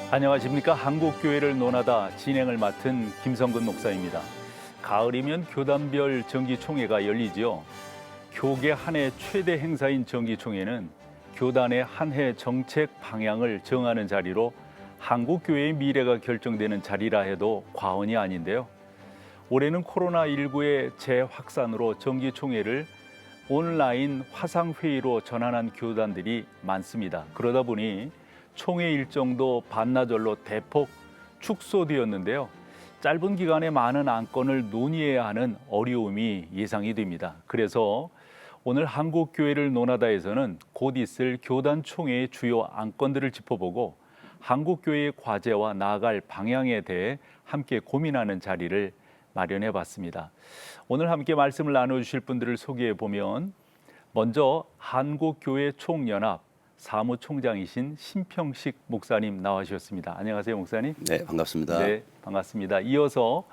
안녕하십니까. 한국교회를 논하다 진행을 맡은 김성근 목사입니다. 가을이면 교단별 정기총회가 열리지요. 교계 한 해 최대 행사인 정기총회는 교단의 한 해 정책 방향을 정하는 자리로 한국교회의 미래가 결정되는 자리라 해도 과언이 아닌데요. 올해는 코로나19의 재확산으로 정기총회를 온라인 화상회의로 전환한 교단들이 많습니다. 그러다 보니 총회 일정도 반나절로 대폭 축소되었는데요. 짧은 기간에 많은 안건을 논의해야 하는 어려움이 예상이 됩니다. 그래서 오늘 한국교회를 논하다에서는 곧 있을 교단 총회의 주요 안건들을 짚어보고 한국교회의 과제와 나아갈 방향에 대해 함께 고민하는 자리를 마련해 봤습니다. 오늘 함께 말씀을 나눠주실 분들을 소개해 보면 먼저 한국교회 총연합 사무총장이신 신평식 목사님 나와주셨습니다. 안녕하세요, 목사님. 네, 반갑습니다. 네, 반갑습니다. 이어서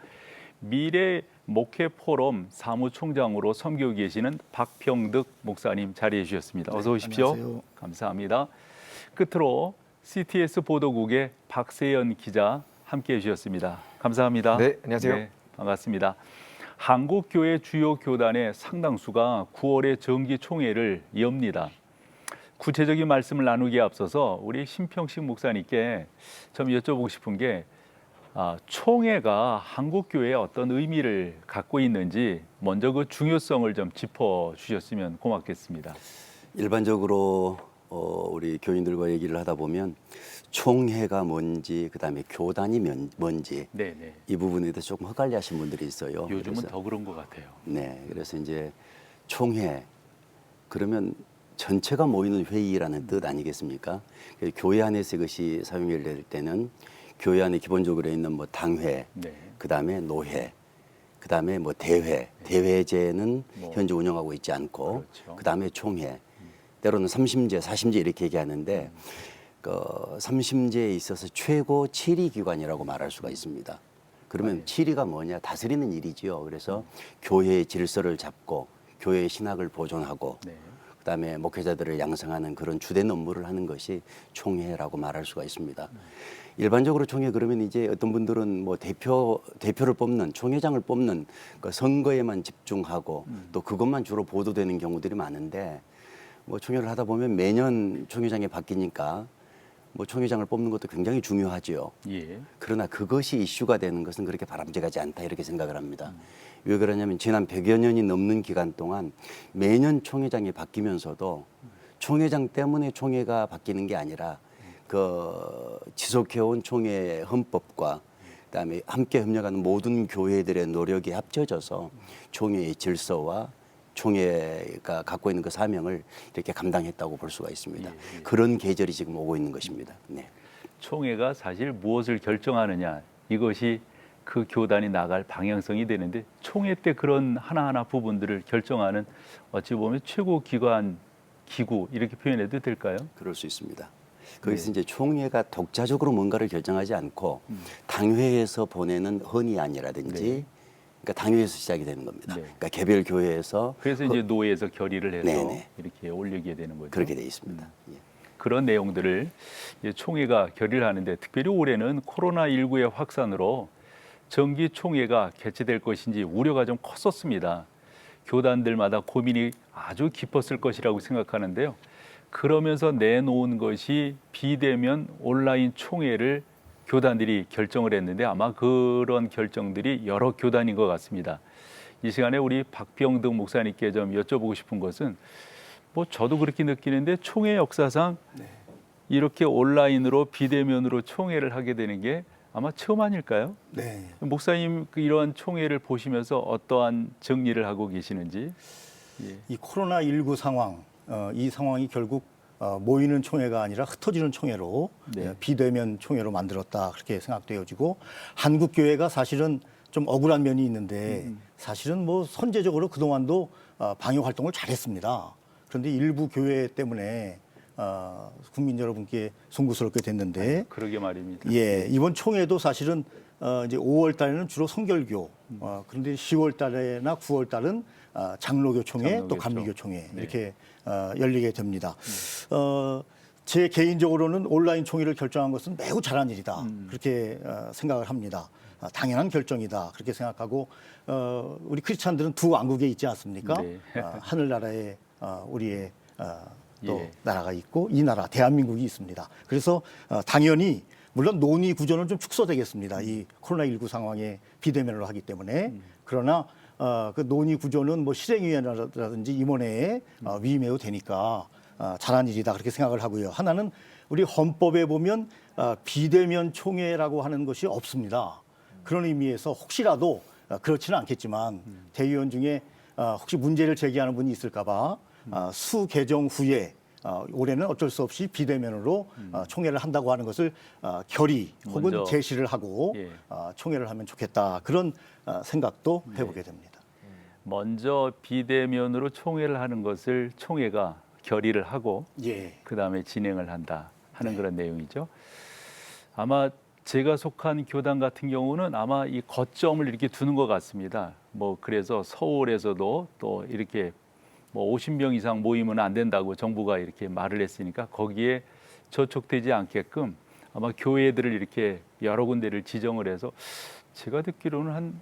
미래 목회 포럼 사무총장으로 섬기고 계시는 박평득 목사님 자리해 주셨습니다. 어서 오십시오. 안녕하세요. 감사합니다. 끝으로 CTS 보도국의 박세연 기자 함께해 주셨습니다. 감사합니다. 네, 안녕하세요. 네, 반갑습니다. 한국교회 주요 교단의 상당수가 9월에 정기총회를 엽니다. 구체적인 말씀을 나누기에 앞서서 우리 신평식 목사님께 좀 여쭤보고 싶은 게 총회가 한국교회에 어떤 의미를 갖고 있는지 먼저 그 중요성을 좀 짚어주셨으면 고맙겠습니다. 일반적으로 우리 교인들과 얘기를 하다 보면 총회가 뭔지 그다음에 교단이 뭔지 네네. 이 부분에 대해서 조금 헷갈려하시는 분들이 있어요. 요즘은 그래서, 더 그런 것 같아요. 네, 그래서 이제 총회 그러면 전체가 모이는 회의라는 뜻 아니겠습니까? 교회 안에서 이것이 사용이 될 때는 교회 안에 기본적으로 있는 뭐 당회, 네. 그다음에 노회, 그다음에 뭐 대회, 대회제는 현재 운영하고 있지 않고 그렇죠. 그다음에 총회, 때로는 삼심제, 사심제 이렇게 얘기하는데 그 삼심제에 있어서 최고 치리기관이라고 말할 수가 있습니다. 그러면 치리가 뭐냐? 다스리는 일이지요. 그래서 교회의 질서를 잡고 교회의 신학을 보존하고 네. 그다음에 목회자들을 양성하는 그런 주된 업무를 하는 것이 총회라고 말할 수가 있습니다. 일반적으로 총회 그러면 이제 어떤 분들은 뭐 대표를 뽑는 총회장을 뽑는 그 선거에만 집중하고 또 그것만 주로 보도되는 경우들이 많은데 뭐 총회를 하다 보면 매년 총회장이 바뀌니까 뭐 총회장을 뽑는 것도 굉장히 중요하지요. 예. 그러나 그것이 이슈가 되는 것은 그렇게 바람직하지 않다 이렇게 생각을 합니다. 왜 그러냐면 지난 100여 년이 넘는 기간 동안 매년 총회장이 바뀌면서도 총회장 때문에 총회가 바뀌는 게 아니라 그 지속해온 총회 헌법과 그다음에 함께 협력하는 모든 교회들의 노력이 합쳐져서 총회의 질서와 총회가 갖고 있는 그 사명을 이렇게 감당했다고 볼 수가 있습니다. 그런 계절이 지금 오고 있는 것입니다. 네. 총회가 사실 무엇을 결정하느냐 이것이 그 교단이 나갈 방향성이 되는데 총회 때 그런 하나하나 부분들을 결정하는 어찌 보면 최고 기관, 기구 이렇게 표현해도 될까요? 그럴 수 있습니다. 거기서 이제 총회가 독자적으로 뭔가를 결정하지 않고 당회에서 보내는 헌의안이라든지 그러니까 당회에서 시작이 되는 겁니다. 네. 그러니까 개별 교회에서 그래서 이제 노회에서 결의를 해서 네네. 이렇게 올리게 되는 거죠. 그렇게 돼 있습니다. 예. 그런 내용들을 이제 총회가 결의를 하는데 특별히 올해는 코로나19의 확산으로 정기 총회가 개최될 것인지 우려가 좀 컸었습니다. 교단들마다 고민이 아주 깊었을 것이라고 생각하는데요. 그러면서 내놓은 것이 비대면 온라인 총회를 교단들이 결정을 했는데 아마 그런 결정들이 여러 교단인 것 같습니다. 이 시간에 우리 박병득 목사님께 좀 여쭤보고 싶은 것은 뭐 저도 그렇게 느끼는데 총회 역사상 이렇게 온라인으로 비대면으로 총회를 하게 되는 게 아마 처음 아닐까요? 네. 목사님 이러한 총회를 보시면서 어떠한 정리를 하고 계시는지. 예. 이 코로나19 상황, 이 상황이 결국 모이는 총회가 아니라 흩어지는 총회로 네. 비대면 총회로 만들었다 그렇게 생각되어지고 한국교회가 사실은 좀 억울한 면이 있는데 사실은 뭐 선제적으로 그동안도 방역 활동을 잘했습니다. 그런데 일부 교회 때문에 국민 여러분께 송구스럽게 됐는데 그러게 말입니다. 예, 이번 총회도 사실은 이제 5월 달에는 주로 성결교, 그런데 10월 달에나 9월 달은 장로교 총회, 또 장로교 감리교 총회 네. 이렇게 열리게 됩니다. 제 개인적으로는 온라인 총회를 결정한 것은 매우 잘한 일이다. 그렇게 생각을 합니다. 당연한 결정이다. 그렇게 생각하고 우리 크리스찬들은 두 왕국에 있지 않습니까? 네. 하늘나라에 우리의 또 예. 나라가 있고 이 나라 대한민국이 있습니다. 그래서 당연히 물론 논의 구조는 좀 축소되겠습니다. 이 코로나19 상황에 비대면으로 하기 때문에 그러나 그 논의 구조는 뭐 실행위원회라든지 임원회에 위임해도 매우 되니까 잘한 일이다 그렇게 생각을 하고요. 하나는 우리 헌법에 보면 비대면 총회라고 하는 것이 없습니다. 그런 의미에서 혹시라도 그렇지는 않겠지만 대의원 중에 혹시 문제를 제기하는 분이 있을까봐 수 개정 후에 올해는 어쩔 수 없이 비대면으로 총회를 한다고 하는 것을 결의 혹은 먼저, 제시를 하고 예. 총회를 하면 좋겠다 그런 생각도 해보게 됩니다. 먼저 비대면으로 총회를 하는 것을 총회가 결의를 하고 예. 그다음에 진행을 한다 하는 그런 내용이죠. 아마 제가 속한 교단 같은 경우는 아마 이 거점을 이렇게 두는 것 같습니다. 뭐 그래서 서울에서도 또 이렇게 뭐 50명 이상 모이면 안 된다고 정부가 이렇게 말을 했으니까 거기에 저촉되지 않게끔 아마 교회들을 이렇게 여러 군데를 지정을 해서 제가 듣기로는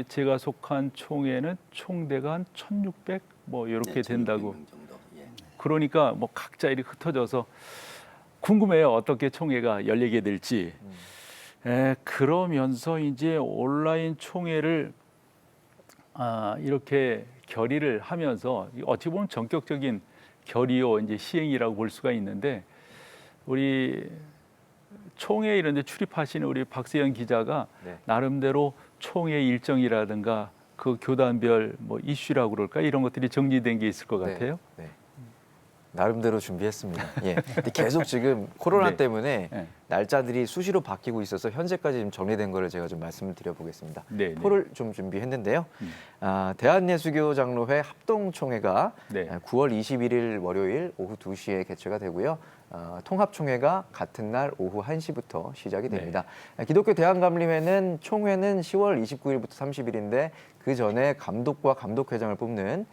제가 속한 총회는 총대가 한 1,600 뭐 이렇게 된다고. 1600명 정도. 예. 그러니까 뭐 각자 이렇게 흩어져서 궁금해요. 어떻게 총회가 열리게 될지. 그러면서 이제 온라인 총회를 이렇게 결의를 하면서 어찌 보면 전격적인 결의요 이제 시행이라고 볼 수가 있는데 우리 총회 이런 데 출입하시는 우리 박세현 기자가 네. 나름대로 총회 일정이라든가 그 교단별 뭐 이슈라고 그럴까 이런 것들이 정리된 게 있을 것 같아요. 네. 나름대로 준비했습니다. 예. 근데 계속 지금 코로나 네. 때문에 네. 날짜들이 수시로 바뀌고 있어서 현재까지 지금 정리된 거를 제가 좀 말씀을 드려보겠습니다. 네, 표를 좀 준비했는데요. 대한예수교 장로회 합동총회가 네. 9월 21일 월요일 오후 2시에 개최가 되고요. 통합총회가 같은 날 오후 1시부터 시작이 됩니다. 기독교 대한감리회는 총회는 10월 29일부터 30일인데 그 전에 감독과 감독회장을 뽑는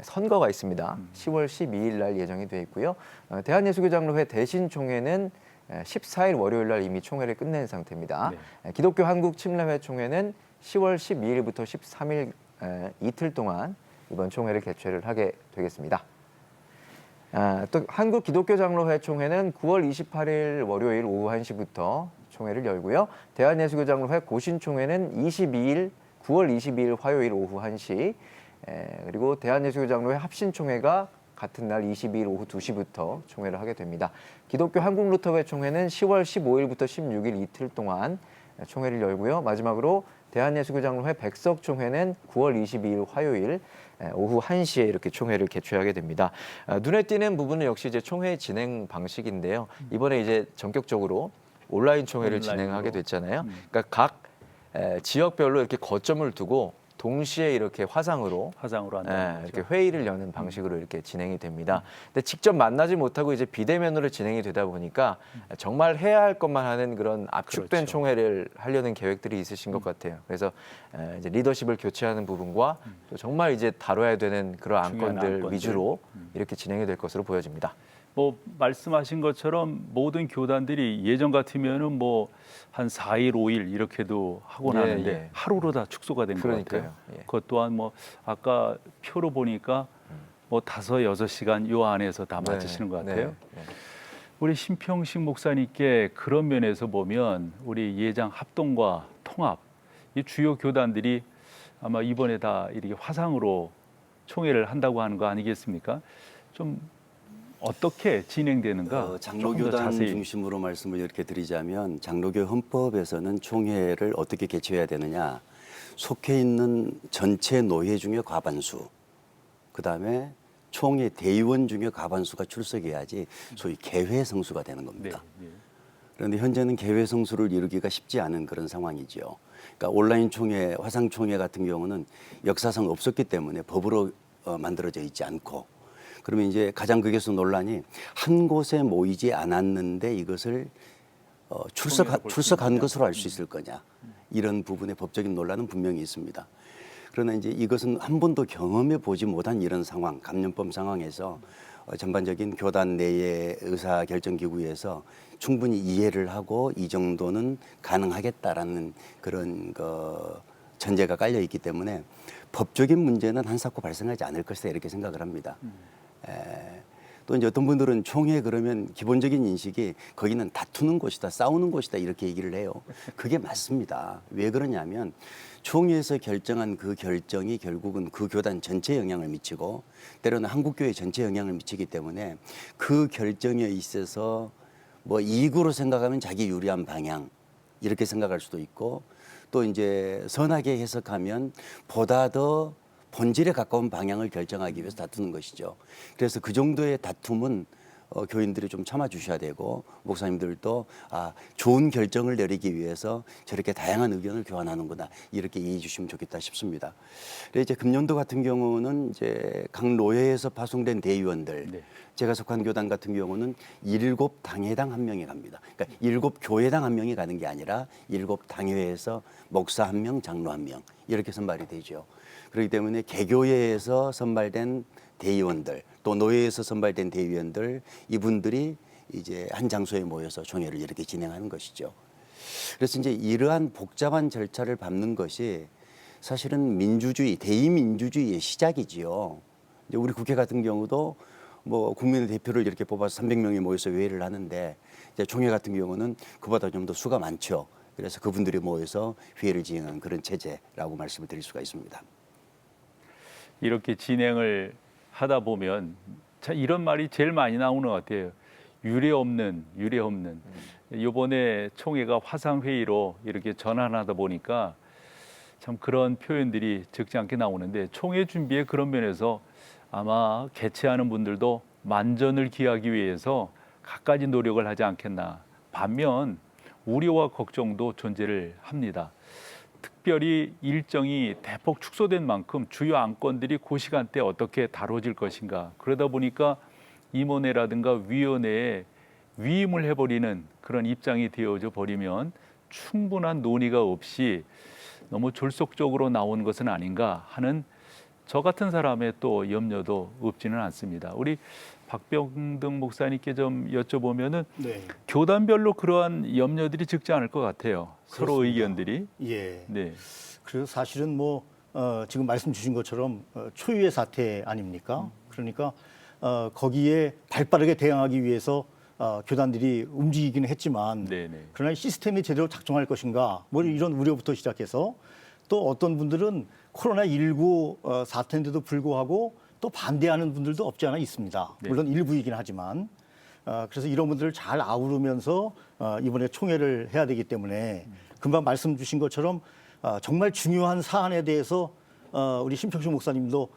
선거가 있습니다. 10월 12일 날 예정이 되어 있고요. 대한예수교 장로회 대신 총회는 14일 월요일 날 이미 총회를 끝낸 상태입니다. 기독교 한국 침례회 총회는 10월 12일부터 13일 이틀 동안 이번 총회를 개최를 하게 되겠습니다. 또 한국 기독교 장로회 총회는 9월 28일 월요일 오후 1시부터 총회를 열고요. 대한예수교 장로회 고신 총회는 9월 22일 화요일 오후 1시 그리고 대한예수교 장로회 합신 총회가 같은 날 22일 오후 2시부터 총회를 하게 됩니다. 기독교 한국루터회 총회는 10월 15일부터 16일 이틀 동안 총회를 열고요. 마지막으로 대한예수교 장로회 백석총회는 9월 22일 화요일 오후 1시에 이렇게 총회를 개최하게 됩니다. 눈에 띄는 부분은 역시 이제 총회 진행 방식인데요. 이번에 이제 전격적으로 온라인 총회를 온라인으로. 진행하게 됐잖아요. 그러니까 각 지역별로 이렇게 거점을 두고 동시에 이렇게 화상으로 한다는 거죠. 이렇게 회의를 여는 방식으로 이렇게 진행이 됩니다. 근데 직접 만나지 못하고 이제 비대면으로 진행이 되다 보니까 정말 해야 할 것만 하는 그런 압축된 그렇죠. 총회를 하려는 계획들이 있으신 것 같아요. 그래서 이제 리더십을 교체하는 부분과 또 정말 이제 다뤄야 되는 그런 중요한 안건들 안건들. 위주로 이렇게 진행이 될 것으로 보여집니다. 뭐 말씀하신 것처럼 모든 교단들이 예전 같으면은 뭐 한 4일, 5일 이렇게도 하곤 예, 하는데 예. 하루로 다 축소가 된 것 그러니까요. 같아요. 예. 그것 또한 뭐 아까 표로 보니까 뭐 5-6시간 요 안에서 다 마치시는 것 같아요. 네. 우리 신평식 목사님께 그런 면에서 보면 우리 예장 합동과 통합 이 주요 교단들이 아마 이번에 다 이렇게 화상으로 총회를 한다고 하는 거 아니겠습니까? 좀 어떻게 진행되는가? 조금 더 장로교단 자세히. 중심으로 말씀을 이렇게 드리자면 장로교 헌법에서는 총회를 어떻게 개최해야 되느냐. 속해 있는 전체 노회 중에 과반수, 그다음에 총회 대의원 중에 과반수가 출석해야지 소위 개회 성수가 되는 겁니다. 네. 그런데 현재는 개회 성수를 이루기가 쉽지 않은 그런 상황이죠. 그러니까 온라인 총회, 화상 총회 같은 경우는 역사상 없었기 때문에 법으로 만들어져 있지 않고, 그러면 이제 가장 극에서 논란이 한 곳에 모이지 않았는데 이것을 출석한 것으로 알 수 있을 거냐, 이런 부분의 법적인 논란은 분명히 있습니다. 그러나 이제 이것은 한 번도 경험해 보지 못한 이런 상황, 감염법 상황에서 전반적인 교단 내의 의사 결정 기구에서 충분히 이해를 하고 이 정도는 가능하겠다라는 그런 전제가 깔려 있기 때문에 법적인 문제는 한사코 발생하지 않을 것이다 이렇게 생각을 합니다. 또 이제 어떤 분들은 총회 그러면 기본적인 인식이 거기는 다투는 곳이다, 싸우는 곳이다 이렇게 얘기를 해요. 그게 맞습니다. 왜 그러냐면 총회에서 결정한 그 결정이 결국은 그 교단 전체에 영향을 미치고 때로는 한국교회 전체에 영향을 미치기 때문에 그 결정에 있어서 뭐 이익으로 생각하면 자기 유리한 방향 이렇게 생각할 수도 있고 또 이제 선하게 해석하면 보다 더 본질에 가까운 방향을 결정하기 위해서 다투는 것이죠. 그래서 그 정도의 다툼은 교인들이 좀 참아주셔야 되고 목사님들도 좋은 결정을 내리기 위해서 저렇게 다양한 의견을 교환하는구나 이렇게 이해해 주시면 좋겠다 싶습니다. 그래서 이제 금년도 같은 경우는 이제 각 노회에서 파송된 대의원들 네. 제가 속한 교단 같은 경우는 7당회당 1명이 갑니다. 그러니까 7교회당 1명이 가는 게 아니라 7당회에서 목사 1명, 장로 1명 이렇게 선발이 되죠. 그렇기 때문에 개교회에서 선발된 대의원들 또 노회에서 선발된 대의원들 이분들이 이제 한 장소에 모여서 총회를 이렇게 진행하는 것이죠. 그래서 이제 이러한 복잡한 절차를 밟는 것이 사실은 민주주의, 대의민주주의의 시작이지요. 이제 우리 국회 같은 경우도 뭐 국민의 대표를 이렇게 뽑아서 300명이 모여서 회의를 하는데 이제 총회 같은 경우는 그보다 좀 더 수가 많죠. 그래서 그분들이 모여서 회의를 진행하는 그런 체제라고 말씀을 드릴 수가 있습니다. 이렇게 진행을 하다 보면 참 이런 말이 제일 많이 나오는 것 같아요. 유례 없는. 이번에 총회가 화상회의로 이렇게 전환하다 보니까 참 그런 표현들이 적지 않게 나오는데 총회 준비에 그런 면에서 아마 개최하는 분들도 만전을 기하기 위해서 갖가지 노력을 하지 않겠나. 반면 우려와 걱정도 존재를 합니다. 특별히 일정이 대폭 축소된 만큼 주요 안건들이 그 시간대에 어떻게 다뤄질 것인가. 그러다 보니까 임원회라든가 위원회에 위임을 해버리는 그런 입장이 되어져 버리면 충분한 논의가 없이 너무 졸속적으로 나온 것은 아닌가 하는 저 같은 사람의 또 염려도 없지는 않습니다. 우리 박병등 목사님께 좀 여쭤보면은 네. 교단별로 그러한 염려들이 적지 않을 것 같아요. 서로 그렇습니다. 의견들이. 예. 네. 그래서 사실은 뭐 지금 말씀 주신 것처럼 초유의 사태 아닙니까? 그러니까 거기에 발빠르게 대응하기 위해서 교단들이 움직이기는 했지만 네네. 그러나 시스템이 제대로 작동할 것인가 뭐 이런 우려부터 시작해서 또 어떤 분들은 코로나19 사태인데도 불구하고 또 반대하는 분들도 없지 않아 있습니다. 네. 물론 일부이긴 하지만 그래서 이런 분들을 잘 아우르면서 이번에 총회를 해야 되기 때문에 금방 말씀 주신 것처럼 정말 중요한 사안에 대해서 우리 심평식 목사님도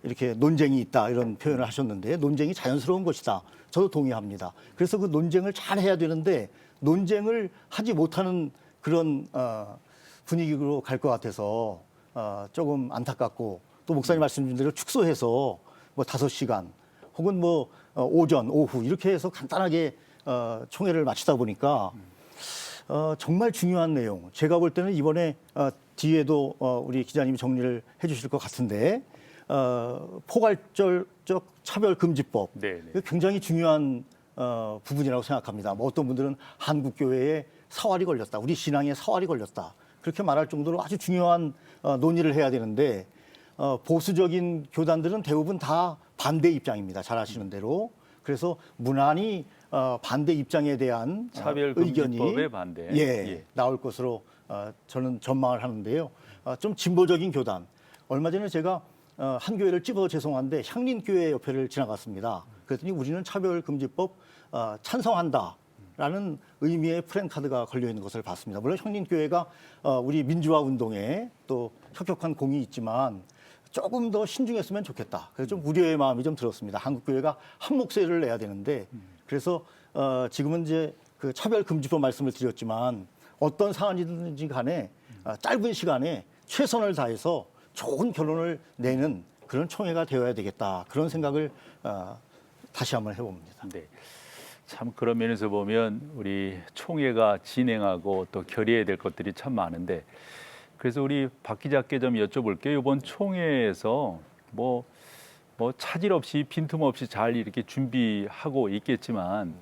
이렇게 논쟁이 있다 이런 표현을 하셨는데 논쟁이 자연스러운 것이다. 저도 동의합니다. 그래서 그 논쟁을 잘 해야 되는데 논쟁을 하지 못하는 그런 분위기로 갈 것 같아서 조금 안타깝고 또 목사님 말씀 주신 대로 축소해서 뭐 5시간 혹은 뭐 오전, 오후 이렇게 해서 간단하게 총회를 마치다 보니까 정말 중요한 내용. 제가 볼 때는 이번에 뒤에도 우리 기자님이 정리를 해주실 것 같은데 포괄적 차별금지법 네네. 이거 굉장히 중요한 부분이라고 생각합니다. 뭐 어떤 분들은 한국 교회에 사활이 걸렸다, 우리 신앙에 사활이 걸렸다 그렇게 말할 정도로 아주 중요한 논의를 해야 되는데 보수적인 교단들은 대부분 다 반대 입장입니다. 잘 아시는 대로. 그래서 무난히 반대 입장에 대한 의견이 차별금지법에 반대. 예, 나올 것으로 저는 전망을 하는데요. 좀 진보적인 교단. 얼마 전에 제가 한 교회를 찍어 죄송한데 향린교회 옆에를 지나갔습니다. 그랬더니 우리는 차별금지법 찬성한다라는 의미의 프랜카드가 걸려 있는 것을 봤습니다. 물론 향린교회가 우리 민주화 운동에 또 혁혁한 공이 있지만 조금 더 신중했으면 좋겠다. 그래서 좀 우려의 마음이 좀 들었습니다. 한국교회가 한 목소리를 내야 되는데 그래서 지금은 이제 그 차별금지법 말씀을 드렸지만 어떤 사안이든지 간에 짧은 시간에 최선을 다해서 좋은 결론을 내는 그런 총회가 되어야 되겠다. 그런 생각을 다시 한번 해봅니다. 네. 참 그런 면에서 보면 우리 총회가 진행하고 또 결의해야 될 것들이 참 많은데 그래서 우리 박 기자께 좀 여쭤볼게요. 이번 총회에서 뭐 뭐 차질 없이 빈틈 없이 잘 이렇게 준비하고 있겠지만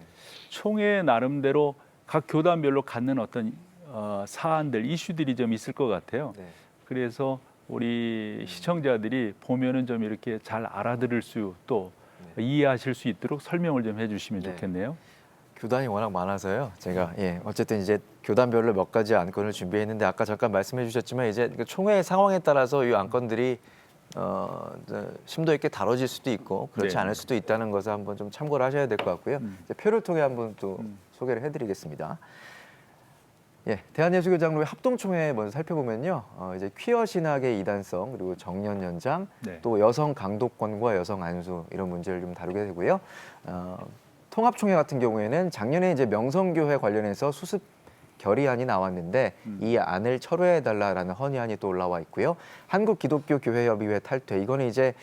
총회 나름대로 각 교단별로 갖는 어떤 사안들, 이슈들이 좀 있을 것 같아요. 네. 그래서 우리 시청자들이 보면은 좀 이렇게 잘 알아들을 수 또 이해하실 수 있도록 설명을 좀 해주시면 네. 좋겠네요. 교단이 워낙 많아서요. 제가 어쨌든 이제 교단별로 몇 가지 안건을 준비했는데 아까 잠깐 말씀해 주셨지만 이제 그 총회 상황에 따라서 이 안건들이 심도 있게 다뤄질 수도 있고 그렇지 네. 않을 수도 있다는 것을 한번 좀 참고를 하셔야 될 것 같고요. 이제 표를 통해 한번 또 소개를 해드리겠습니다. 예, 대한예수교장로회 합동총회 먼저 살펴보면요, 이제 퀴어 신학의 이단성 그리고 정년 연장, 네. 또 여성 강도권과 여성 안수 이런 문제를 좀 다루게 되고요. 통합총회 같은 경우에는 작년에 이제 명성교회 관련해서 수습 결의안이 나왔는데 이 안을 철회해달라라는 헌의안이 또 올라와 있고요. 한국기독교교회협의회 탈퇴 이거는 이제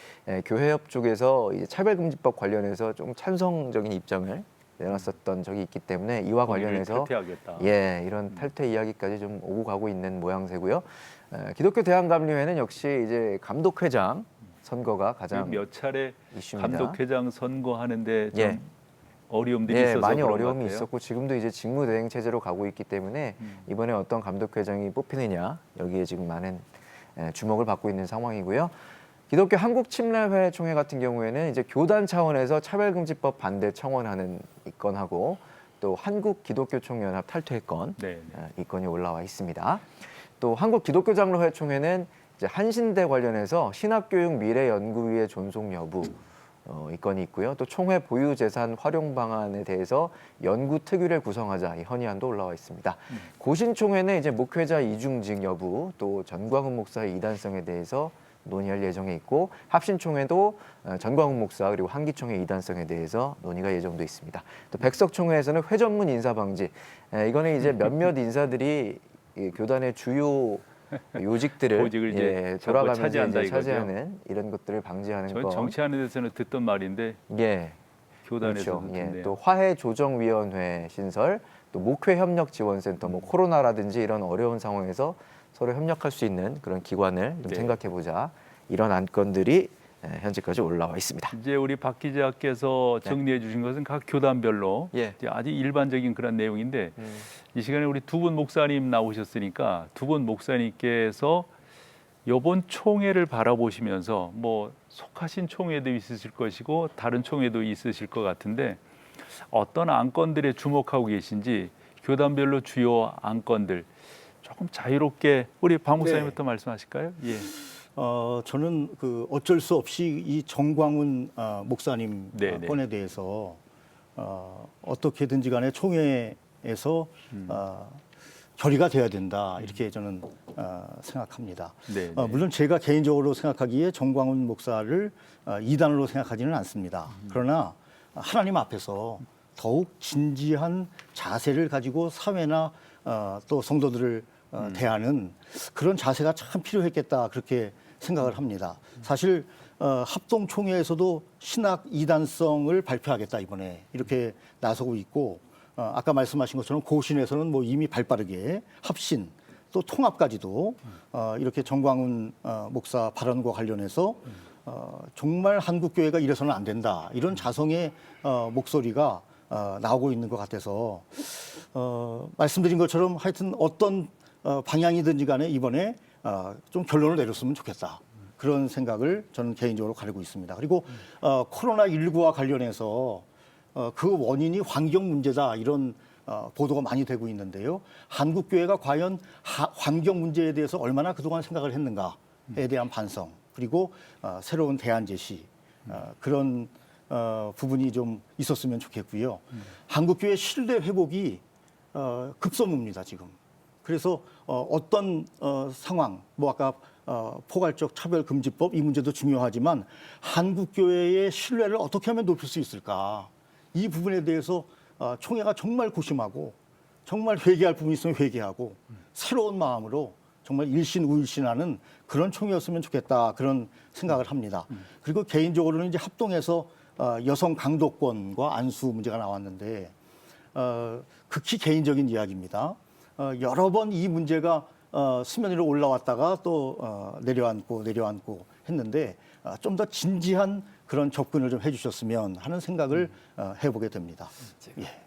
교회협 쪽에서 이제 차별금지법 관련해서 좀 찬성적인 입장을 내놨었던 적이 있기 때문에 이와 관련해서 탈퇴하겠다. 이런 탈퇴 이야기까지 좀 오고 가고 있는 모양새고요. 기독교 대한감리회는 역시 이제 감독회장 선거가 가장 몇 차례 이슈입니다. 감독회장 선거하는데 좀 예. 어려움들이 있어서 많이 그런 것 어려움이 같아요. 있었고 지금도 이제 직무대행 체제로 가고 있기 때문에 이번에 어떤 감독회장이 뽑히느냐 여기에 지금 많은 주목을 받고 있는 상황이고요. 기독교 한국침례회 총회 같은 경우에는 이제 교단 차원에서 차별금지법 반대 청원하는 이 건하고 또 한국기독교총연합 탈퇴 건 네. 이 건이 올라와 있습니다. 또 한국기독교장로회 총회는 이제 한신대 관련해서 신학교육 미래연구위의 존속 여부 이 건이 있고요. 또 총회 보유재산 활용 방안에 대해서 연구 특위를 구성하자 이 헌의안도 올라와 있습니다. 고신총회는 이제 목회자 이중직 여부 또 전광훈 목사의 이단성에 대해서 논의할 예정에 있고 합신총회도 전광훈 목사 그리고 한기총회 이단성에 대해서 논의가 예정돼 있습니다. 또 백석총회에서는 회전문 인사 방지 이거는 이제 몇몇 인사들이 이 교단의 주요 요직들을 보직을 이제 돌아가면서 차지한다 이제 이거죠. 차지하는 이런 것들을 방지하는 저희 거. 정치하는 데서는 듣던 말인데 예. 교단에서 그렇죠. 듣네요. 또 화해조정위원회 신설, 또 목회협력지원센터, 뭐 코로나라든지 이런 어려운 상황에서 서로 협력할 수 있는 그런 기관을 좀 네. 생각해보자. 이런 안건들이 현재까지 올라와 있습니다. 이제 우리 박 기자께서 정리해 주신 것은 각 교단별로 예. 이제 아주 일반적인 그런 내용인데 이 시간에 우리 두 분 목사님 나오셨으니까 두 분 목사님께서 이번 총회를 바라보시면서 뭐 속하신 총회도 있으실 것이고 다른 총회도 있으실 것 같은데 어떤 안건들에 주목하고 계신지 교단별로 주요 안건들 조금 자유롭게 우리 박 목사님부터 말씀하실까요? 예. 저는 그 어쩔 수 없이 이 정광훈 목사님 네, 네. 건에 대해서 어떻게든지 간에 총회에서 결의가 돼야 된다 이렇게 저는 생각합니다. 네, 네. 물론 제가 개인적으로 생각하기에 정광훈 목사를 이단으로 생각하지는 않습니다. 그러나 하나님 앞에서 더욱 진지한 자세를 가지고 사회나 또 성도들을 대하는 그런 자세가 참 필요했겠다 그렇게 생각을 합니다. 사실 합동총회에서도 신학 이단성을 발표하겠다 이번에 이렇게 나서고 있고 아까 말씀하신 것처럼 고신에서는 뭐 이미 발빠르게 합신 또 통합까지도 이렇게 정광훈 목사 발언과 관련해서 정말 한국교회가 이래서는 안 된다 이런 자성의 목소리가 나오고 있는 것 같아서 말씀드린 것처럼 하여튼 어떤 방향이든지 간에 이번에 좀 결론을 내렸으면 좋겠다. 그런 생각을 저는 개인적으로 가지고 있습니다. 그리고 코로나19와 관련해서 그 원인이 환경 문제다 이런 보도가 많이 되고 있는데요. 한국교회가 과연 환경 문제에 대해서 얼마나 그동안 생각을 했는가에 대한 반성 그리고 새로운 대안 제시 그런 부분이 좀 있었으면 좋겠고요. 한국교회 신뢰 회복이 급선무입니다 지금. 그래서 어떤 상황, 뭐 아까 포괄적 차별금지법 이 문제도 중요하지만 한국교회의 신뢰를 어떻게 하면 높일 수 있을까? 이 부분에 대해서 총회가 정말 고심하고 정말 회개할 부분이 있으면 회개하고 새로운 마음으로 정말 일신우일신하는 그런 총회였으면 좋겠다 그런 생각을 합니다. 그리고 개인적으로는 이제 합동해서 여성 강도권과 안수 문제가 나왔는데 극히 개인적인 이야기입니다. 여러 번 이 문제가 수면 위로 올라왔다가 또 내려앉고 했는데 좀 더 진지한 그런 접근을 좀 해주셨으면 하는 생각을 해보게 됩니다.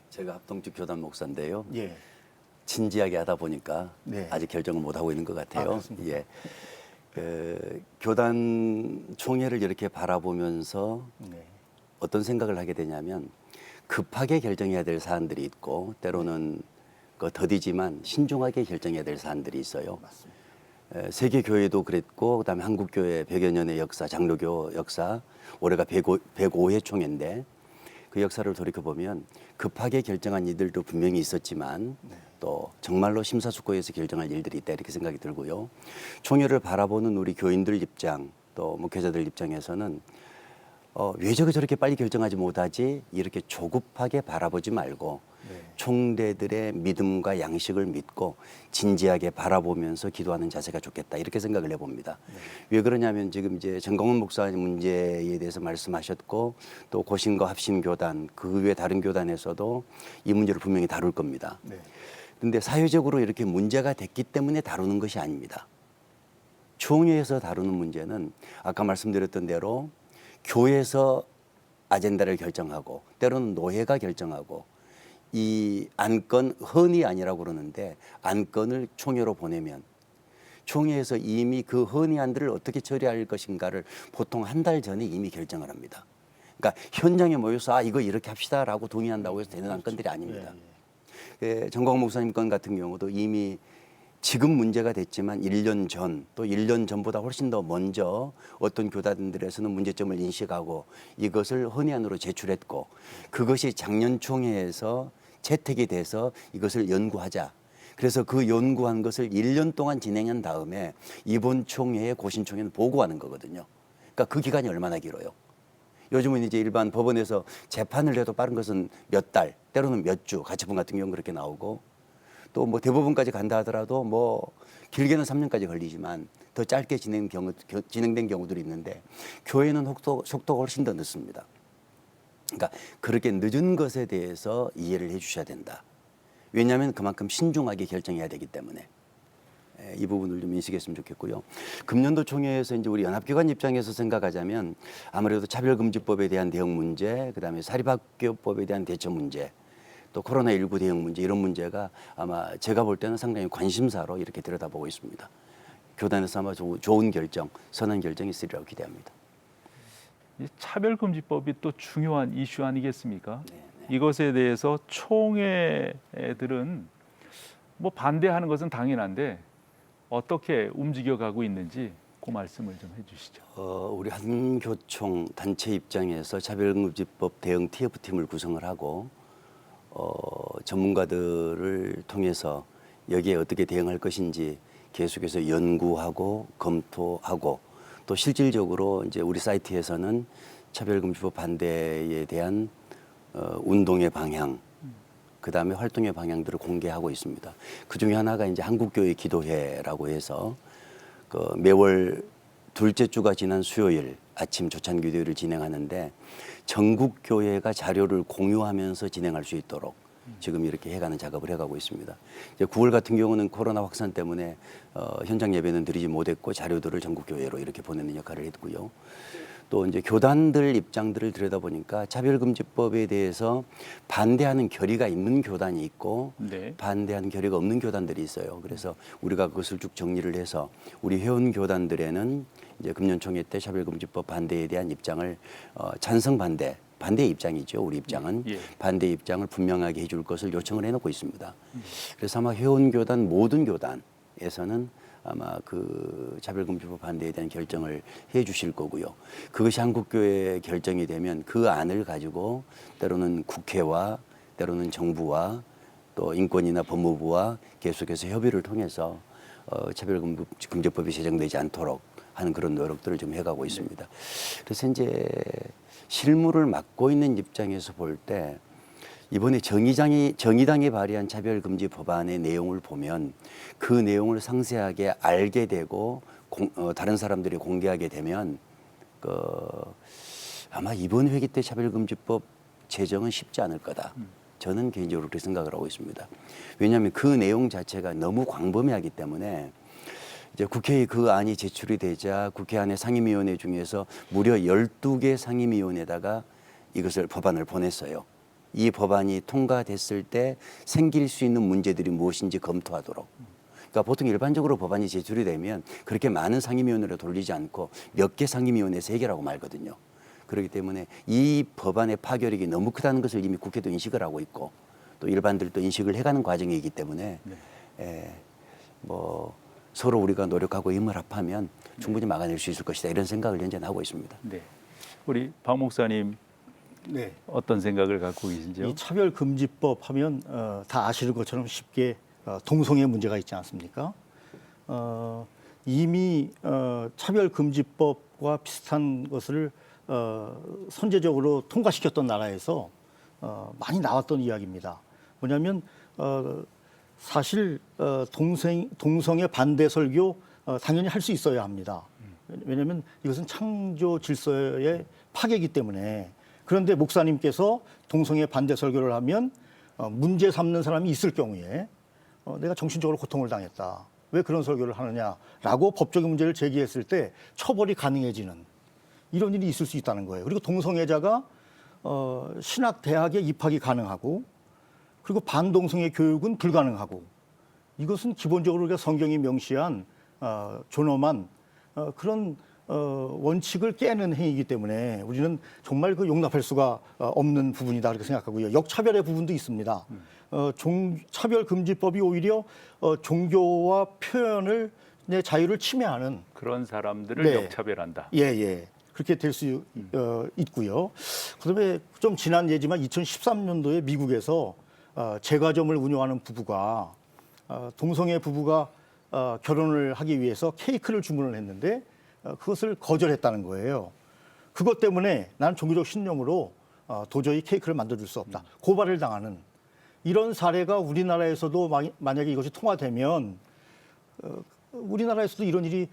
제가 합동측 교단 목사인데요. 예. 진지하게 하다 보니까 네. 아직 결정을 못 하고 있는 것 같아요. 그렇습니까? 예. 교단 총회를 이렇게 바라보면서 네. 어떤 생각을 하게 되냐면 급하게 결정해야 될 사안들이 있고 때로는 더디지만 신중하게 결정해야 될 사안들이 있어요. 맞습니다. 세계 교회도 그랬고 그다음에 한국 교회 100여 년의 역사, 장로교 역사, 올해가 105회 총회인데 그 역사를 돌이켜 보면 급하게 결정한 이들도 분명히 있었지만 또 정말로 심사숙고해서 결정할 일들이 있다 이렇게 생각이 들고요. 총회를 바라보는 우리 교인들 입장 또 목회자들 입장에서는 왜 저렇게 빨리 결정하지 못하지 이렇게 조급하게 바라보지 말고 총대들의 믿음과 양식을 믿고 진지하게 바라보면서 기도하는 자세가 좋겠다 이렇게 생각을 해봅니다. 왜 그러냐면 지금 이제 정광훈 목사님 문제에 대해서 말씀하셨고 또 고신과 합심교단 그 외 다른 교단에서도 이 문제를 분명히 다룰 겁니다. 그런데 사회적으로 이렇게 문제가 됐기 때문에 다루는 것이 아닙니다. 총회에서 다루는 문제는 아까 말씀드렸던 대로 교회에서 아젠다를 결정하고 때로는 노회가 결정하고 이 안건 헌이 아니라고 그러는데 안건을 총회로 보내면 총회에서 이미 그 헌의안들을 어떻게 처리할 것인가를 보통 한 달 전에 이미 결정을 합니다. 그러니까 현장에 모여서 이거 이렇게 합시다라고 동의한다고 해서 되는 안건들이 아닙니다. 정광훈 목사님 건 같은 경우도 이미 지금 문제가 됐지만 1년 전 또 1년 전보다 훨씬 더 먼저 어떤 교단들에서는 문제점을 인식하고 이것을 헌의안으로 제출했고 그것이 작년 총회에서 채택이 돼서 이것을 연구하자. 그래서 그 연구한 것을 1년 동안 진행한 다음에 이번 총회에 고신총회는 보고하는 거거든요. 그러니까 그 기간이 얼마나 길어요. 요즘은 이제 일반 법원에서 재판을 해도 빠른 것은 몇 달, 때로는 몇 주, 가처분 같은 경우는 그렇게 나오고 또 뭐 대법원까지 간다 하더라도 뭐 길게는 3년까지 걸리지만 더 짧게 진행된 경우들이 있는데 교회는 속도가 훨씬 더 늦습니다. 그러니까 그렇게 늦은 것에 대해서 이해를 해 주셔야 된다. 왜냐하면 그만큼 신중하게 결정해야 되기 때문에 이 부분을 좀 인식했으면 좋겠고요. 금년도 총회에서 이제 우리 연합기관 입장에서 생각하자면 아무래도 차별금지법에 대한 대응 문제, 그다음에 사립학교법에 대한 대처 문제, 또 코로나19 대응 문제 이런 문제가 아마 제가 볼 때는 상당히 관심사로 이렇게 들여다보고 있습니다. 교단에서 아마 좋은 결정, 선한 결정이 있으리라고 기대합니다. 이 차별금지법이 또 중요한 이슈 아니겠습니까? 이것에 대해서 총회들은 뭐 반대하는 것은 당연한데 어떻게 움직여가고 있는지 그 말씀을 좀 해주시죠. 우리 한교총 단체 입장에서 차별금지법 대응 TF팀을 구성을 하고 전문가들을 통해서 여기에 어떻게 대응할 것인지 계속해서 연구하고 검토하고 또 실질적으로 이제 우리 사이트에서는 차별금지법 반대에 대한 운동의 방향, 그 다음에 활동의 방향들을 공개하고 있습니다. 그 중에 하나가 이제 한국교회 기도회라고 해서 그 매월 둘째 주가 지난 수요일 아침 조찬 기도회를 진행하는데 전국 교회가 자료를 공유하면서 진행할 수 있도록 지금 이렇게 해가는 작업을 해가고 있습니다. 이제 9월 같은 경우는 코로나 확산 때문에 현장 예배는 드리지 못했고 자료들을 전국 교회로 이렇게 보내는 역할을 했고요. 또 이제 교단들 입장들을 들여다보니까 차별금지법에 대해서 반대하는 결의가 있는 교단이 있고 반대하는 결의가 없는 교단들이 있어요. 그래서 우리가 그것을 쭉 정리를 해서 우리 회원 교단들에는 이제 금년총회 때 차별금지법 반대에 대한 입장을 찬성 반대의 입장이죠. 우리 입장은 반대 입장을 분명하게 해줄 것을 요청을 해놓고 있습니다. 그래서 아마 회원 교단 모든 교단에서는 아마 그 차별금지법 반대에 대한 결정을 해 주실 거고요. 그것이 한국교회 결정이 되면 그 안을 가지고 때로는 국회와 때로는 정부와 또 인권이나 법무부와 계속해서 협의를 통해서 차별금지법이 제정되지 않도록 하는 그런 노력들을 좀 해가고 있습니다. 그래서 이제 실무를 맡고 있는 입장에서 볼 때 이번에 정의당이 발의한 차별금지 법안의 내용을 보면 그 내용을 상세하게 알게 되고 다른 사람들이 공개하게 되면 아마 이번 회기 때 차별금지법 제정은 쉽지 않을 거다. 저는 개인적으로 그렇게 생각을 하고 있습니다. 왜냐하면 그 내용 자체가 너무 광범위하기 때문에 이제 국회에 그 안이 제출이 되자 국회 안의 상임위원회 중에서 무려 12개 상임위원회에다가 이것을 법안을 보냈어요. 이 법안이 통과됐을 때 생길 수 있는 문제들이 무엇인지 검토하도록. 그러니까 보통 일반적으로 법안이 제출이 되면 그렇게 많은 상임위원회로 돌리지 않고 몇 개 상임위원회에서 해결하고 말거든요. 그렇기 때문에 이 법안의 파괴력이 너무 크다는 것을 이미 국회도 인식을 하고 있고 또 일반들도 인식을 해가는 과정이기 때문에 뭐 서로 우리가 노력하고 힘을 합하면 충분히 막아낼 수 있을 것이다 이런 생각을 현재 하고 있습니다. 네. 우리 박 목사님 네. 어떤 생각을 갖고 계신지요? 이 차별금지법 하면 다 아시는 것처럼 쉽게 동성애 문제가 있지 않습니까? 이미 차별금지법과 비슷한 것을 선제적으로 통과시켰던 나라에서 많이 나왔던 이야기입니다. 뭐냐면 사실 동성애 반대 설교 당연히 할 수 있어야 합니다. 왜냐하면 이것은 창조 질서의 파괴이기 때문에. 그런데 목사님께서 동성애 반대 설교를 하면 문제 삼는 사람이 있을 경우에 내가 정신적으로 고통을 당했다. 왜 그런 설교를 하느냐라고 법적인 문제를 제기했을 때 처벌이 가능해지는 이런 일이 있을 수 있다는 거예요. 그리고 동성애자가 신학 대학에 입학이 가능하고 그리고 반동성애 교육은 불가능하고 이것은 기본적으로 우리가 성경이 명시한 존엄한 그런 원칙을 깨는 행위이기 때문에 우리는 정말 그 용납할 수가 없는 부분이다 그렇게 생각하고요. 역차별의 부분도 있습니다. 차별금지법이 오히려 종교와 표현을 자유를 침해하는 그런 사람들을 네. 역차별한다. 예. 그렇게 될 수 있고요. 그다음에 좀 지난 예지만 2013년도에 미국에서 제과점을 운영하는 부부가 동성애 부부가 결혼을 하기 위해서 케이크를 주문을 했는데 그것을 거절했다는 거예요. 그것 때문에 나는 종교적 신념으로 도저히 케이크를 만들어줄 수 없다. 고발을 당하는 이런 사례가 우리나라에서도 만약에 이것이 통과되면 우리나라에서도 이런 일이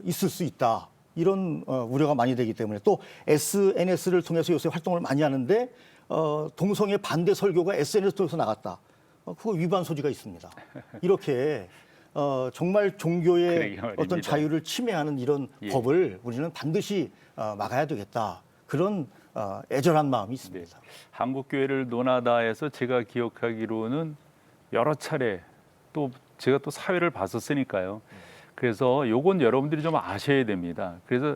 있을 수 있다. 이런 우려가 많이 되기 때문에 또 SNS를 통해서 요새 활동을 많이 하는데 동성애 반대 설교가 SNS 통해서 나갔다. 그거 위반 소지가 있습니다. 이렇게 정말 종교의 어떤 자유를 침해하는 이런 법을 우리는 반드시 막아야 되겠다. 그런 애절한 마음이 있습니다. 네. 한국교회를 논하다에서 제가 기억하기로는 여러 차례 또 제가 또 사회를 봤었으니까요. 그래서 요건 여러분들이 좀 아셔야 됩니다. 그래서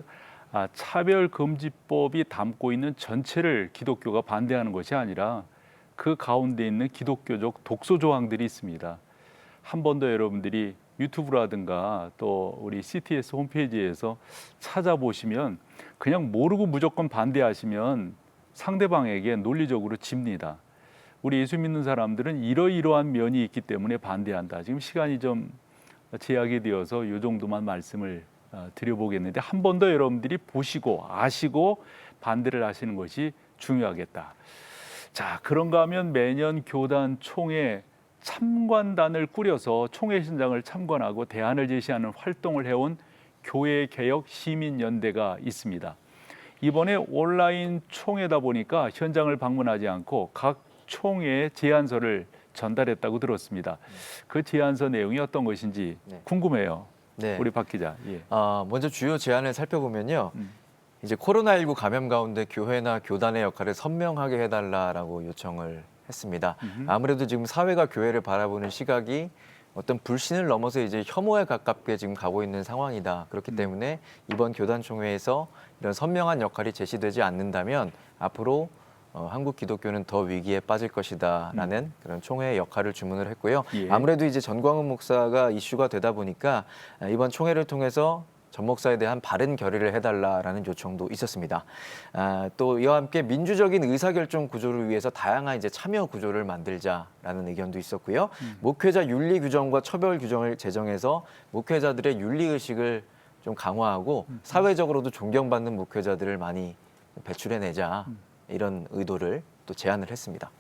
차별금지법이 담고 있는 전체를 기독교가 반대하는 것이 아니라 그 가운데 있는 기독교적 독소 조항들이 있습니다. 한 번 더 여러분들이 유튜브라든가 또 우리 CTS 홈페이지에서 찾아보시면 그냥 모르고 무조건 반대하시면 상대방에게 논리적으로 집니다. 우리 예수 믿는 사람들은 이러이러한 면이 있기 때문에 반대한다. 지금 시간이 좀 제약이 되어서 이 정도만 말씀을 드려보겠는데 한 번 더 여러분들이 보시고 아시고 반대를 하시는 것이 중요하겠다. 자, 그런가 하면 매년 교단 총회 참관단을 꾸려서 총회 현장을 참관하고 대안을 제시하는 활동을 해온 교회개혁 시민연대가 있습니다. 이번에 온라인 총회다 보니까 현장을 방문하지 않고 각 총회에 제안서를 전달했다고 들었습니다. 그 제안서 내용이 어떤 것인지 궁금해요. 네. 우리 박 기자. 예. 먼저 주요 제안을 살펴보면요. 이제 코로나19 감염 가운데 교회나 교단의 역할을 선명하게 해달라라고 요청을 했습니다. 아무래도 지금 사회가 교회를 바라보는 시각이 어떤 불신을 넘어서 이제 혐오에 가깝게 지금 가고 있는 상황이다. 그렇기 때문에 이번 교단 총회에서 이런 선명한 역할이 제시되지 않는다면 앞으로 한국 기독교는 더 위기에 빠질 것이다라는 그런 총회의 역할을 주문을 했고요. 예. 아무래도 이제 전광훈 목사가 이슈가 되다 보니까 이번 총회를 통해서 전 목사에 대한 바른 결의를 해달라라는 요청도 있었습니다. 또 이와 함께 민주적인 의사결정 구조를 위해서 다양한 이제 참여 구조를 만들자라는 의견도 있었고요. 목회자 윤리 규정과 처벌 규정을 제정해서 목회자들의 윤리 의식을 좀 강화하고 사회적으로도 존경받는 목회자들을 많이 배출해내자 이런 의도를 또 제안을 했습니다.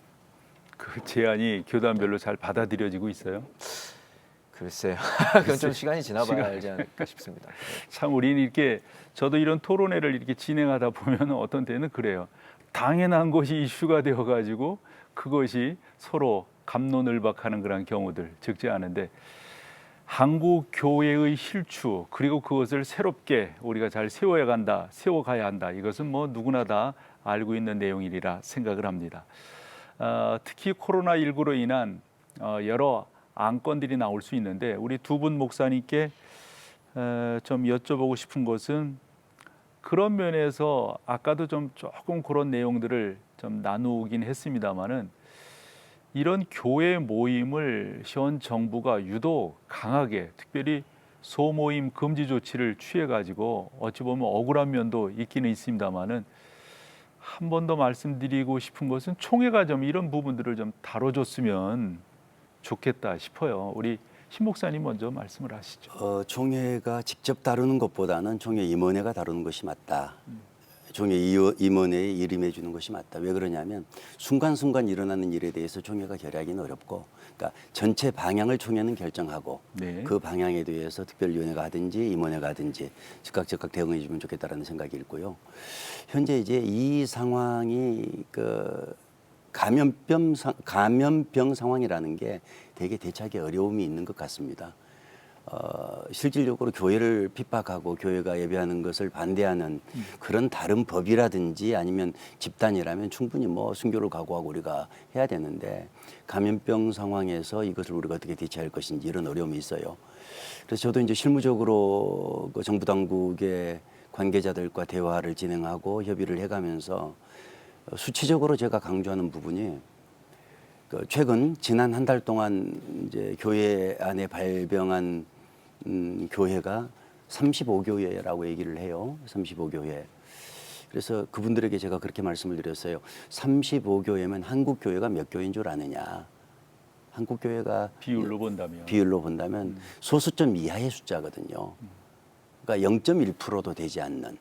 그 제안이 교단별로 잘 받아들여지고 있어요? 글쎄요. 그건 좀 시간이 지나봐야 알지 않을까 싶습니다. 참 우리는 이렇게 저도 이런 토론회를 이렇게 진행하다 보면 어떤 때는 그래요. 당연한 것이 이슈가 되어가지고 그것이 서로 갑론을박하는 그런 경우들 적지 않은데 한국 교회의 실추 그리고 그것을 새롭게 우리가 잘 세워가야 한다. 이것은 뭐 누구나 다 알고 있는 내용이라 생각을 합니다. 특히 코로나19로 인한 여러 안건들이 나올 수 있는데 우리 두 분 목사님께 좀 여쭤보고 싶은 것은 그런 면에서 아까도 좀 조금 그런 내용들을 좀 나누긴 했습니다마는 이런 교회 모임을 현 정부가 유독 강하게 특별히 소모임 금지 조치를 취해 가지고 어찌 보면 억울한 면도 있기는 있습니다마는 한 번 더 말씀드리고 싶은 것은 총회가 좀 이런 부분들을 좀 다뤄줬으면 좋겠다 싶어요. 우리 신 목사님 먼저 말씀을 하시죠. 총회가 직접 다루는 것보다는 총회 임원회가 다루는 것이 맞다. 총회 임원회에 이름해 주는 것이 맞다. 왜 그러냐면 순간순간 일어나는 일에 대해서 총회가 결의하기는 어렵고, 그러니까 전체 방향을 총회는 결정하고 네. 그 방향에 대해서 특별위원회가 하든지 임원회가 하든지 즉각 상황해 주면 좋겠다라는 생각이 있고요. 현재 이제 이 상황이 그 감염병 상황이라는 게 되게 대처하기 어려움이 있는 것 같습니다. 실질적으로 교회를 핍박하고 교회가 예배하는 것을 반대하는 그런 다른 법이라든지 아니면 집단이라면 충분히 뭐 순교를 각오하고 우리가 해야 되는데 감염병 상황에서 이것을 우리가 어떻게 대처할 것인지 이런 어려움이 있어요. 그래서 저도 이제 실무적으로 그 정부 당국의 관계자들과 대화를 진행하고 협의를 해가면서 수치적으로 제가 강조하는 부분이 최근 지난 한 달 동안 이제 교회 안에 발병한 교회가 35교회라고 얘기를 해요. 35교회. 그래서 그분들에게 제가 그렇게 말씀을 드렸어요. 35교회면 한국 교회가 몇 교회인 줄 아느냐? 한국 교회가 비율로 본다면 소수점 이하의 숫자거든요. 그러니까 0.1%도 되지 않는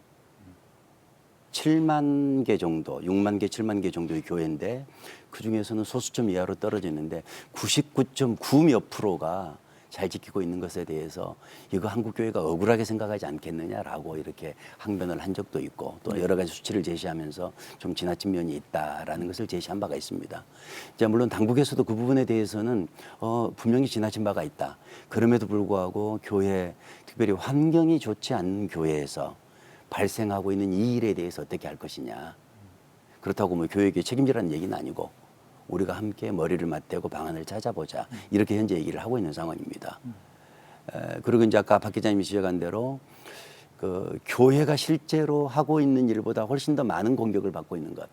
7만 개 정도, 6만 개, 7만 개 정도의 교회인데 그 중에서는 소수점 이하로 떨어지는데 99.9 몇 프로가 잘 지키고 있는 것에 대해서 이거 한국 교회가 억울하게 생각하지 않겠느냐라고 이렇게 항변을 한 적도 있고 또 여러 가지 수치를 제시하면서 좀 지나친 면이 있다라는 것을 제시한 바가 있습니다. 이제 물론 당국에서도 그 부분에 대해서는 분명히 지나친 바가 있다. 그럼에도 불구하고 교회, 특별히 환경이 좋지 않은 교회에서 발생하고 있는 이 일에 대해서 어떻게 할 것이냐. 그렇다고 뭐 교육에 책임지라는 얘기는 아니고 우리가 함께 머리를 맞대고 방안을 찾아보자. 이렇게 현재 얘기를 하고 있는 상황입니다. 그리고 이제 아까 박 기자님이 지적한 대로 그 교회가 실제로 하고 있는 일보다 훨씬 더 많은 공격을 받고 있는 것.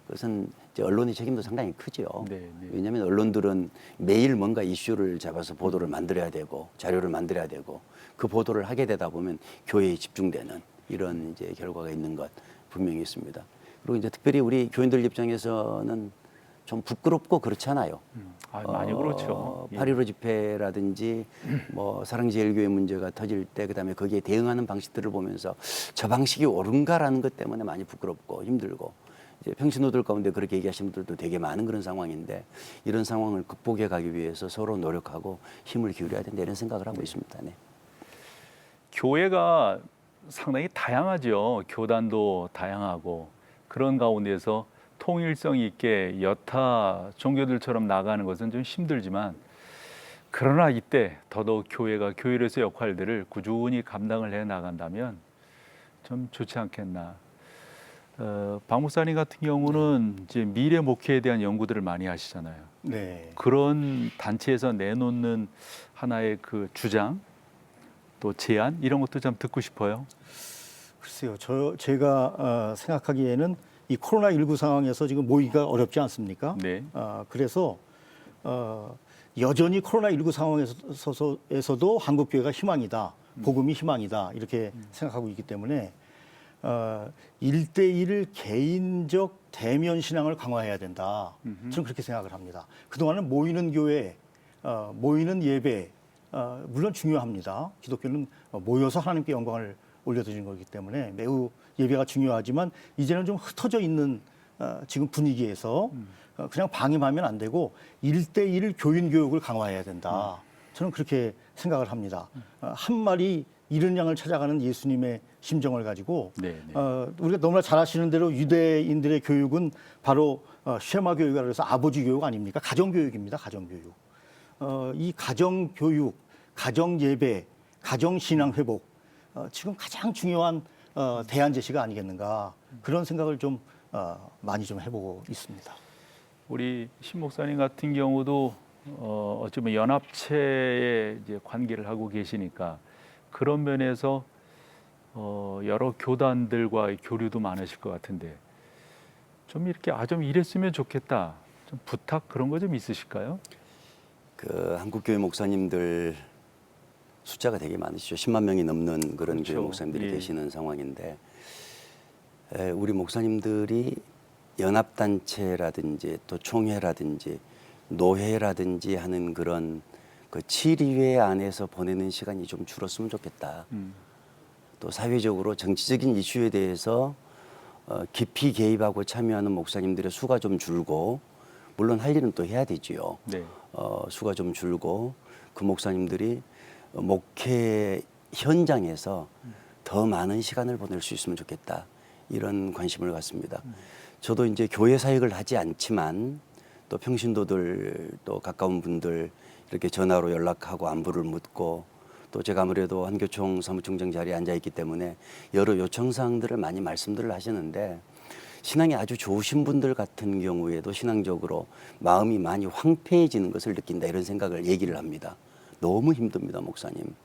그것은 이제 언론의 책임도 상당히 크죠. 네. 왜냐하면 언론들은 매일 뭔가 이슈를 잡아서 보도를 만들어야 되고 자료를 만들어야 되고 그 보도를 하게 되다 보면 교회에 집중되는 이런 이제 결과가 있는 것 분명히 있습니다. 그리고 이제 특별히 우리 교인들 입장에서는 좀 부끄럽고 그렇잖아요. 많이 그렇죠. 8.15 집회라든지 뭐 사랑제일교회 문제가 터질 때 그다음에 거기에 대응하는 방식들을 보면서 저 방식이 옳은가라는 것 때문에 많이 부끄럽고 힘들고 이제 평신호들 가운데 그렇게 얘기하시는 분들도 되게 많은 그런 상황인데 이런 상황을 극복해 가기 위해서 서로 노력하고 힘을 기울여야 된다 이런 생각을 하고 있습니다. 네. 교회가 상당히 다양하죠. 교단도 다양하고 그런 가운데서 통일성 있게 여타 종교들처럼 나가는 것은 좀 힘들지만 그러나 이때 더더욱 교회가 교회로서의 역할들을 꾸준히 감당을 해 나간다면 좀 좋지 않겠나. 박 목사님 같은 경우는 이제 미래 목회에 대한 연구들을 많이 하시잖아요. 네. 그런 단체에서 내놓는 하나의 그 주장 또 제안 이런 것도 좀 듣고 싶어요. 글쎄요, 제가 생각하기에는 이 코로나19 상황에서 지금 모이기가 어렵지 않습니까? 네. 그래서 여전히 코로나19 상황에서도 한국 교회가 희망이다, 복음이 희망이다 이렇게 생각하고 있기 때문에 1대1 개인적 대면 신앙을 강화해야 된다. 저는 그렇게 생각을 합니다. 그동안은 모이는 교회, 모이는 예배 물론 중요합니다. 기독교는 모여서 하나님께 영광을 올려드리는 거기 때문에 매우 예배가 중요하지만 이제는 좀 흩어져 있는 지금 분위기에서 그냥 방임하면 안 되고 1대1 교인 교육을 강화해야 된다. 저는 그렇게 생각을 합니다. 한 마리 이른 양을 찾아가는 예수님의 심정을 가지고 우리가 너무나 잘 아시는 대로 유대인들의 교육은 바로 쉐마 교육이라고 해서 아버지 교육 아닙니까? 가정 교육입니다. 가정 교육. 이 가정 교육, 가정 예배, 가정 신앙 회복 지금 가장 중요한 대안 제시가 아니겠는가 그런 생각을 좀 많이 좀 해보고 있습니다. 우리 신 목사님 같은 경우도 어쩌면 연합체에 이제 관계를 하고 계시니까 그런 면에서 여러 교단들과의 교류도 많으실 것 같은데 좀 이렇게 좀 이랬으면 좋겠다. 좀 부탁 그런 거 좀 있으실까요? 그 한국교회 목사님들 숫자가 되게 많으시죠. 10만 명이 넘는 그런 그렇죠. 교회 목사님들이 예. 계시는 상황인데 우리 목사님들이 연합단체라든지 또 총회라든지 노회라든지 하는 그런 그 치리회 안에서 보내는 시간이 좀 줄었으면 좋겠다. 또 사회적으로 정치적인 이슈에 대해서 깊이 개입하고 참여하는 목사님들의 수가 좀 줄고 물론 할 일은 또 해야 되지요. 네. 수가 좀 줄고 그 목사님들이 목회 현장에서 더 많은 시간을 보낼 수 있으면 좋겠다. 이런 관심을 갖습니다. 저도 이제 교회 사역을 하지 않지만 또 평신도들 또 가까운 분들 이렇게 전화로 연락하고 안부를 묻고 또 제가 아무래도 한교총 사무총장 자리에 앉아 있기 때문에 여러 요청사항들을 많이 말씀들을 하시는데 신앙이 아주 좋으신 분들 같은 경우에도 신앙적으로 마음이 많이 황폐해지는 것을 느낀다 이런 생각을 얘기를 합니다. 너무 힘듭니다, 목사님.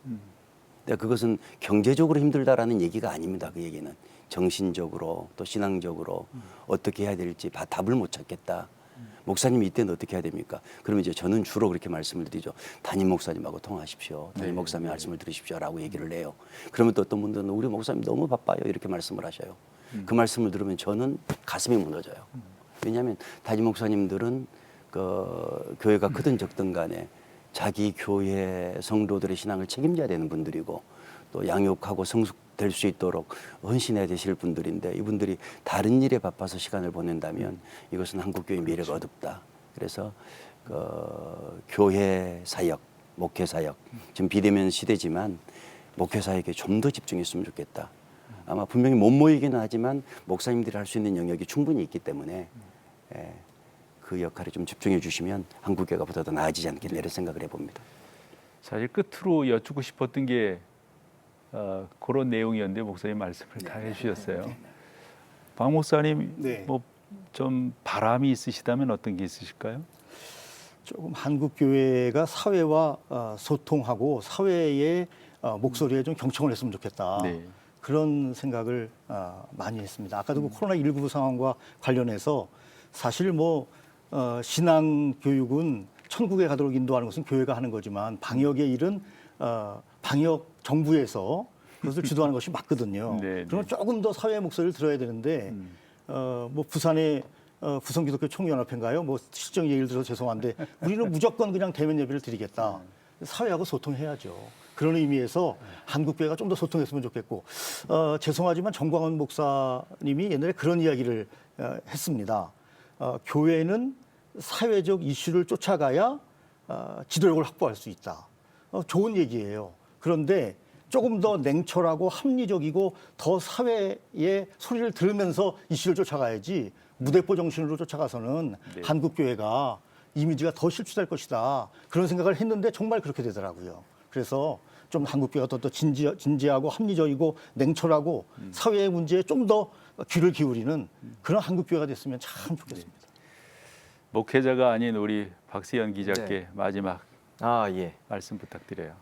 근데 그것은 경제적으로 힘들다라는 얘기가 아닙니다. 그 얘기는 정신적으로 또 신앙적으로 어떻게 해야 될지 답을 못 찾겠다. 목사님이 이때는 어떻게 해야 됩니까? 그러면 이제 저는 주로 그렇게 말씀을 드리죠. 담임 목사님하고 통화하십시오. 담임 목사님 말씀을 들으십시오라고 얘기를 해요. 그러면 또 어떤 분들은 우리 목사님 너무 바빠요 이렇게 말씀을 하셔요. 그 말씀을 들으면 저는 가슴이 무너져요. 왜냐하면 담임 목사님들은 그 교회가 크든 적든 간에 자기 교회 성도들의 신앙을 책임져야 되는 분들이고 또 양육하고 성숙될 수 있도록 헌신해야 되실 분들인데 이분들이 다른 일에 바빠서 시간을 보낸다면 이것은 한국교회 미래가 어둡다. 그래서 교회 사역, 목회 사역 지금 비대면 시대지만 목회 사역에 좀 더 집중했으면 좋겠다. 아마 분명히 못 모이기는 하지만 목사님들이 할 수 있는 영역이 충분히 있기 때문에 그 역할에 좀 집중해 주시면 한국교회가 보다 더 나아지지 않겠나 이런 생각을 해봅니다. 사실 끝으로 여쭙고 싶었던 게 그런 내용이었는데 목사님 말씀을 다 해주셨어요. 박 목사님 네. 뭐 좀 바람이 있으시다면 어떤 게 있으실까요? 조금 한국 교회가 사회와 소통하고 사회의 목소리에 좀 경청을 했으면 좋겠다. 네. 그런 생각을 많이 했습니다. 아까도 그 코로나19 상황과 관련해서 사실 뭐 신앙 교육은 천국에 가도록 인도하는 것은 교회가 하는 거지만 방역의 일은 방역 정부에서 그것을 주도하는 것이 맞거든요. 네, 그러면 조금 더 사회의 목소리를 들어야 되는데 뭐 부산의 부성기독교 총연합회인가요? 뭐 실정 얘기를 들어서 죄송한데 우리는 무조건 그냥 대면 예배를 드리겠다. 사회하고 소통해야죠. 그런 의미에서 한국교회가 좀 더 소통했으면 좋겠고 죄송하지만 정광훈 목사님이 옛날에 그런 이야기를 했습니다. 교회는 사회적 이슈를 쫓아가야 지도력을 확보할 수 있다. 좋은 얘기예요. 그런데 조금 더 냉철하고 합리적이고 더 사회의 소리를 들으면서 이슈를 쫓아가야지 무대포 정신으로 쫓아가서는 네. 한국교회가 이미지가 더 실추될 것이다. 그런 생각을 했는데 정말 그렇게 되더라고요. 그래서 좀 한국교회가 더 진지하고 합리적이고 냉철하고 사회의 문제에 좀 더 귀를 기울이는 그런 한국교회가 됐으면 참 좋겠습니다. 목회자가 아닌 우리 박세현 기자께 네. 마지막 예. 말씀 부탁드려요.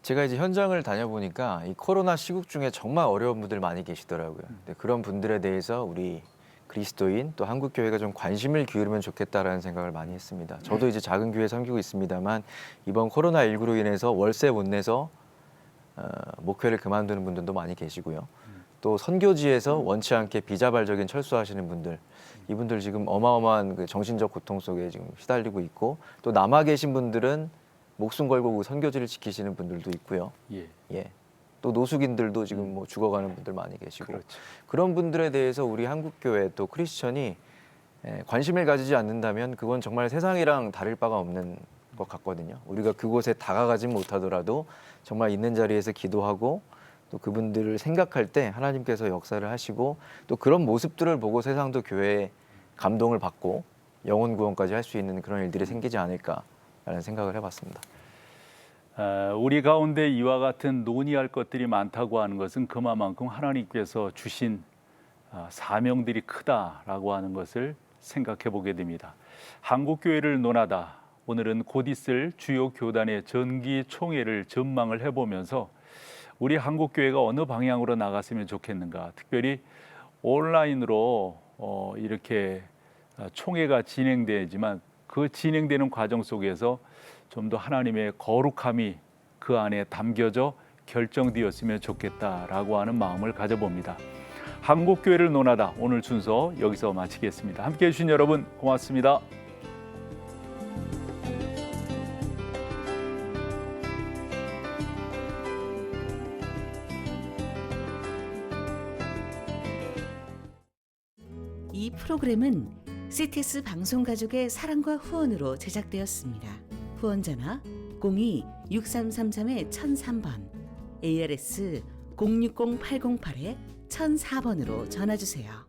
제가 이제 현장을 다녀보니까 이 코로나 시국 중에 정말 어려운 분들 많이 계시더라고요. 근데 그런 분들에 대해서 우리 그리스도인 또 한국교회가 좀 관심을 기울이면 좋겠다라는 생각을 많이 했습니다. 저도 이제 작은 교회 섬기고 있습니다만 이번 코로나19로 인해서 월세 못 내서 목회를 그만두는 분들도 많이 계시고요. 또 선교지에서 원치 않게 비자발적인 철수하시는 분들, 이분들 지금 어마어마한 그 정신적 고통 속에 지금 시달리고 있고 또 남아 계신 분들은 목숨 걸고 그 선교지를 지키시는 분들도 있고요. 예. 또 노숙인들도 지금 뭐 죽어가는 분들 많이 계시고 그렇죠. 그런 분들에 대해서 우리 한국교회 또 크리스천이 관심을 가지지 않는다면 그건 정말 세상이랑 다를 바가 없는 것 같거든요. 우리가 그곳에 다가가지 못하더라도 정말 있는 자리에서 기도하고 또 그분들을 생각할 때 하나님께서 역사를 하시고 또 그런 모습들을 보고 세상도 교회에 감동을 받고 영혼 구원까지 할 수 있는 그런 일들이 생기지 않을까라는 생각을 해봤습니다. 우리 가운데 이와 같은 논의할 것들이 많다고 하는 것은 그만큼 하나님께서 주신 사명들이 크다라고 하는 것을 생각해 보게 됩니다. 한국교회를 논하다. 오늘은 곧 있을 주요 교단의 정기 총회를 전망을 해보면서 우리 한국교회가 어느 방향으로 나갔으면 좋겠는가. 특별히 온라인으로 이렇게 총회가 진행되지만 그 진행되는 과정 속에서 좀 더 하나님의 거룩함이 그 안에 담겨져 결정되었으면 좋겠다라고 하는 마음을 가져봅니다. 한국교회를 논하다 오늘 순서 여기서 마치겠습니다. 함께해 주신 여러분 고맙습니다. 이 프로그램은 CTS 방송가족의 사랑과 후원으로 제작되었습니다. 후원 전화 02-6333-1003번, ARS 060-808-1004번으로 전화 주세요.